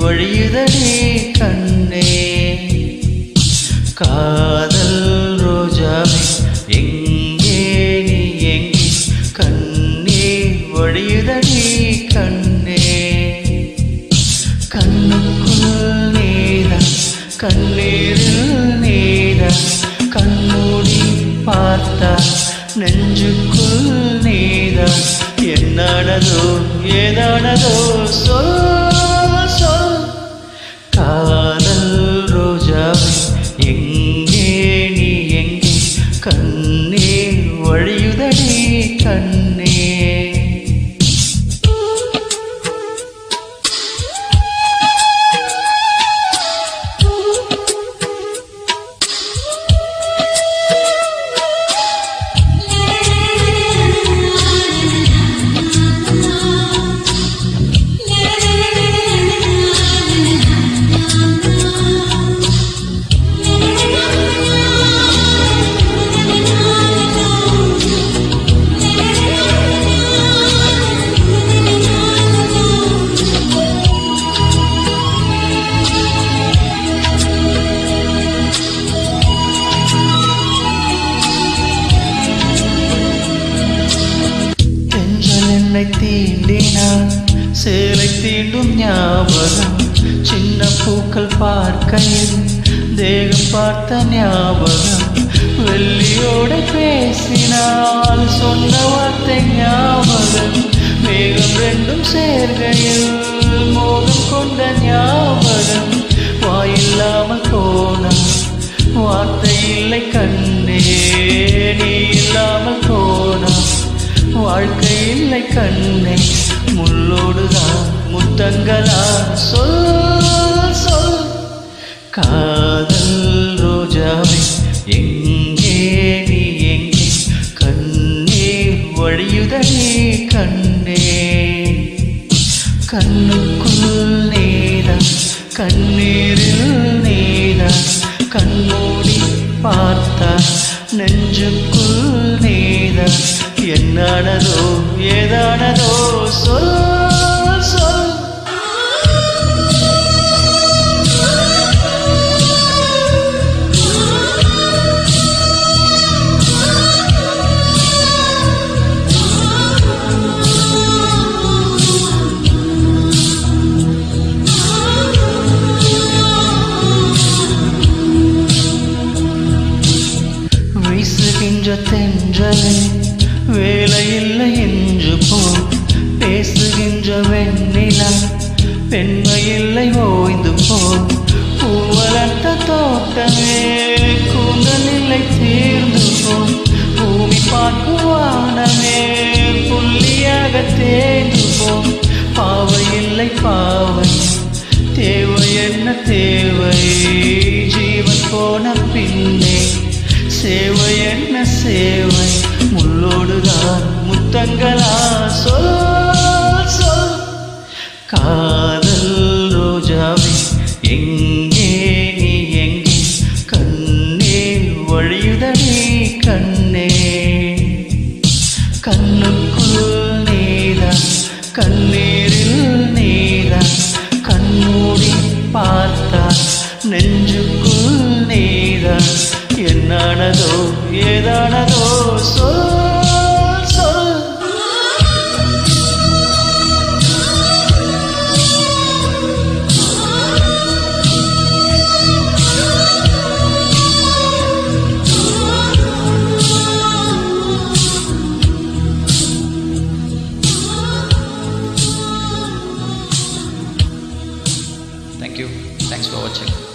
வழியுதடி கண்ணே. காதல் ரோஜாவே எங்கே நீ எங்கே, கண்ணீர் வழியுதடி கண்ணே. கண்ணுக்குள் நீதான், கண்ணீரில் நீதான், கண்மூடி பார்த்தா நெஞ்சுக்குள் நீதான். என்னானதோ ஏதானதோ சொல் சொல். காதல் ரோஜாவே எங்கே நீ எங்கே, கண்ணீர் வழியுதடி கண்ணே. என்னை தீண்டினான் சேலை தீண்டும் ஞாபகம், சின்ன பூக்கள் பார்க்கையில் தேகம் பார்த்த ஞாபகம். வெள்ளியோடு பேசினால் சொன்ன வார்த்தை ஞாபகம், மேகம் ரெண்டும் சேர்கையில் மோகம் கொண்ட ஞாபகம். வாயில்லாமல் போனால் வார்த்தை இல்லை கண்ணே, நீ இல்லாமல் போனால் வாழ்க்கை இல்லை கண்ணே. முள்ளோடுதான் முத்தங்களா சொல் சொல். காதல் ரோஜாவே எங்கே நீ எங்கே, கண்ணீர் வழியுதடி கண்ணே. கண்ணுக்குள் நீதான், கண்ணீரில் நீதான், கண்மூடி பார்த்தா நெஞ்சுக்குள் நீதான். என்னானதோ ஏதானதோ சொல் சொல். வீசுகின்ற தென்றலே வேலையில்லை என்று போ, பேசுகின்ற வெண்ணிலா பெண்மையில்லை ஓய்ந்து போ. பூவளர்த்த தோட்டமே கூந்தலில்லை தீர்ந்து போ, பூமி பார்க்கும் வானமே புள்ளியாக தேர்ந்து போ. பாவை இல்லை பாவை, தேவை என்ன தேவை, ஜீவன் போன பின்னே சேவை என்ன சேவை. முள்ளோடுதான் முத்தங்களா சொல் சொல். காதல் ரோஜாவே எங்கே நீ எங்கே, கண்ணீர் வழியுதடி கண்ணே. கண்ணுக்குள் நீதான், கண்ணீரில் நீதான், கண்மூடி பார்த்தா நெஞ்சுக்குள் நீதான். என்னானதோ ஏதானதோ சொல் சொல். Thank you. Thanks for watching.